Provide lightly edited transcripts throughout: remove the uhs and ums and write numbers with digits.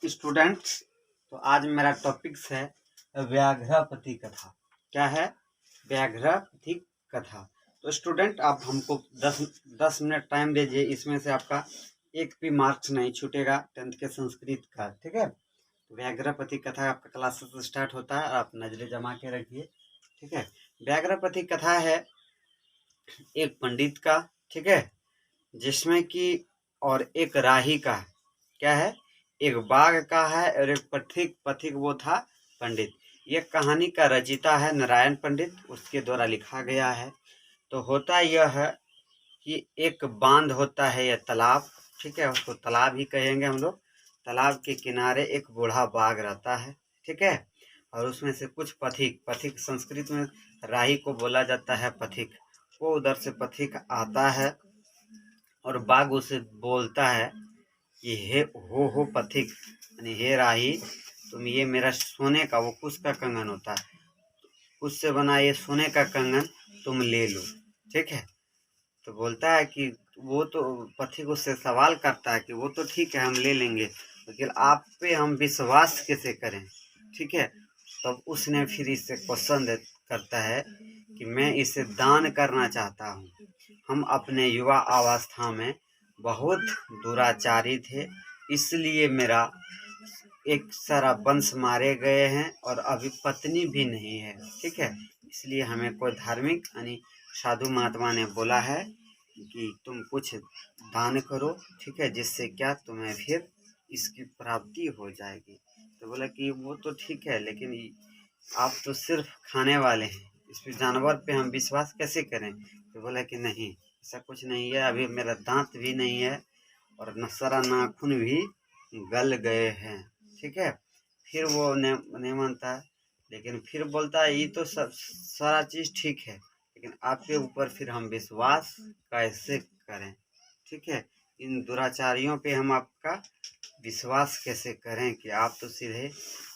Students, तो आज मेरा टॉपिक्स है व्याघ्रपति कथा। क्या है? व्याघ्रपति कथा। तो स्टूडेंट, आप हमको 10 मिनट टाइम दीजिए। इसमें से आपका एक भी मार्क्स नहीं छूटेगा 10th के संस्कृत का। ठीक है? तो व्याघ्रपति कथा आपका क्लासेस स्टार्ट होता है, आप नजरें जमा के रखिए। ठीक है? व्याघ्रपति कथा है एक पंडित का, ठीक है, जिसमें कि और एक राही का। क्या है? एक बाघ का है और एक पथिक वो था पंडित। ये कहानी का रचिता है नारायण पंडित, उसके द्वारा लिखा गया है। तो होता यह है कि एक बांध होता है, यह तालाब, ठीक है, उसको तालाब ही कहेंगे हम लोग। तालाब के किनारे एक बूढ़ा बाघ रहता है, ठीक है, और उसमें से कुछ पथिक संस्कृत में राही को बोला जाता है पथिक। वो उधर से पथिक आता है और बाघ उसे बोलता है कि हे हो पथिक, यानी हे राही, तुम ये मेरा सोने का, वो कुश का कंगन होता है, उससे बना ये सोने का कंगन तुम ले लो। ठीक है? तो बोलता है कि वो तो पथिक उससे सवाल करता है कि वो तो ठीक है, हम ले लेंगे, लेकिन आप पे हम विश्वास कैसे करें? ठीक है? तब उसने फिर इससे क्वेश्चन करता है कि मैं इसे दान करना चाहता हूँ। हम अपने युवा अवस्था में बहुत दुराचारी थे, इसलिए मेरा एक सारा वंश मारे गए हैं और अभी पत्नी भी नहीं है। ठीक है? इसलिए हमें कोई धार्मिक यानी साधु महात्मा ने बोला है कि तुम कुछ दान करो, ठीक है, जिससे क्या तुम्हें फिर इसकी प्राप्ति हो जाएगी। तो बोला कि वो तो ठीक है, लेकिन आप तो सिर्फ खाने वाले हैं, इस पे जानवर पे हम विश्वास कैसे करें? तो बोला कि नहीं, ऐसा कुछ नहीं है, अभी मेरा दांत भी नहीं है और सारा नाखून भी गल गए हैं। ठीक है? फिर वो नहीं मानता, लेकिन फिर बोलता है ये तो सब सारा चीज़ ठीक है, लेकिन आपके ऊपर फिर हम विश्वास कैसे करें? ठीक है? इन दुराचारियों पे हम आपका विश्वास कैसे करें कि आप तो सीधे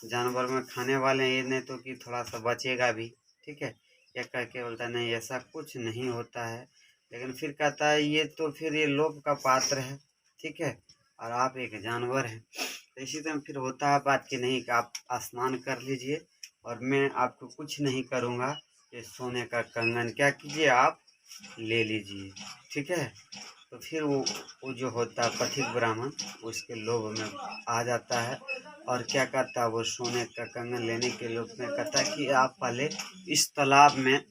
जानवर में खाने वाले हैं, ये नहीं तो कि थोड़ा सा बचेगा भी। ठीक है? ये कह के बोलता नहीं, ऐसा कुछ नहीं होता है। लेकिन फिर कहता है ये तो फिर ये लोभ का पात्र है, ठीक है, और आप एक जानवर हैं। तो इसी तरह फिर होता है बात कि नहीं, कि आप स्नान कर लीजिए और मैं आपको कुछ नहीं करूँगा, ये सोने का कंगन क्या कीजिए, आप ले लीजिए। ठीक है? तो फिर वो जो होता है पथिक ब्राह्मण, उसके लोभ में आ जाता है और क्या करता है, वो सोने का कंगन लेने के लोभ में कहता है कि आप पहले इस तालाब में,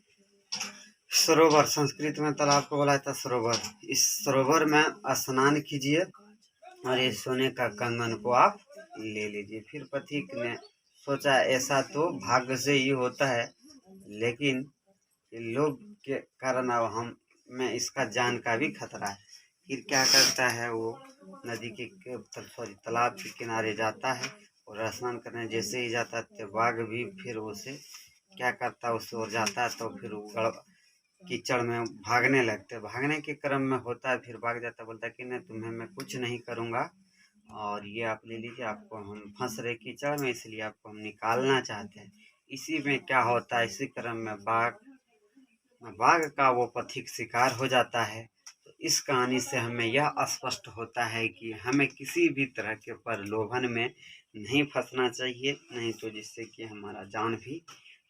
सरोवर संस्कृत में तालाब को बोला जाता है सरोवर, इस सरोवर में स्नान कीजिए और ये सोने का कंगन को आप ले लीजिए। फिर पथिक ने सोचा ऐसा तो भाग्य से ही होता है, लेकिन लोग के कारण अब हम में इसका जान का भी खतरा है। फिर क्या करता है, वो नदी के सॉरी तालाब के किनारे जाता है और स्नान करने जैसे ही जाता है तो बाघ भी फिर उसे क्या करता है, उससे और जाता है तो फिर वो कीचड़ में भागने लगते। भागने के क्रम में होता है, फिर भाग जाता, बोलता है कि नहीं, तुम्हें मैं कुछ नहीं करूँगा और ये आप ले लीजिए, आपको हम फंस रहे कीचड़ में, इसलिए आपको हम निकालना चाहते हैं। इसी में क्या होता है, इसी क्रम में बाघ का वो पथिक शिकार हो जाता है। तो इस कहानी से हमें यह स्पष्ट होता है कि हमें किसी भी तरह के प्रलोभन में नहीं फंसना चाहिए, नहीं तो जिससे कि हमारा जान भी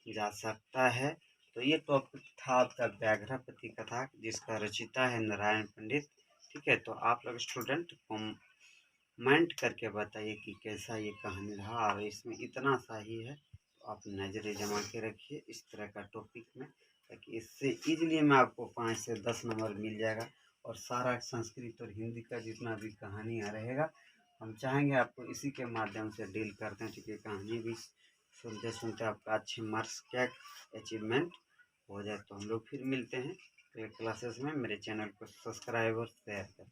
जा सकता है। तो ये टॉपिक था आपका व्याघ्रपति कथा, जिसका रचिता है नारायण पंडित। ठीक है? तो आप लोग स्टूडेंट कमेंट करके बताइए कि कैसा ये कहानी रहा, और इसमें इतना सा ही है, तो आप नज़रें जमा के रखिए इस तरह का टॉपिक में, ताकि इससे इजीली में आपको 5 से 10 नंबर मिल जाएगा। और सारा संस्कृत और हिंदी का जितना भी कहानियाँ रहेगा, हम चाहेंगे आपको इसी के माध्यम से डील करते हैं, क्योंकि कहानी भी सुनते सुनते आपका अच्छे मार्क्स क्या अचीवमेंट हो जाए। तो हम लोग फिर मिलते हैं अगले क्लासेस में। मेरे चैनल को सब्सक्राइब और शेयर करें।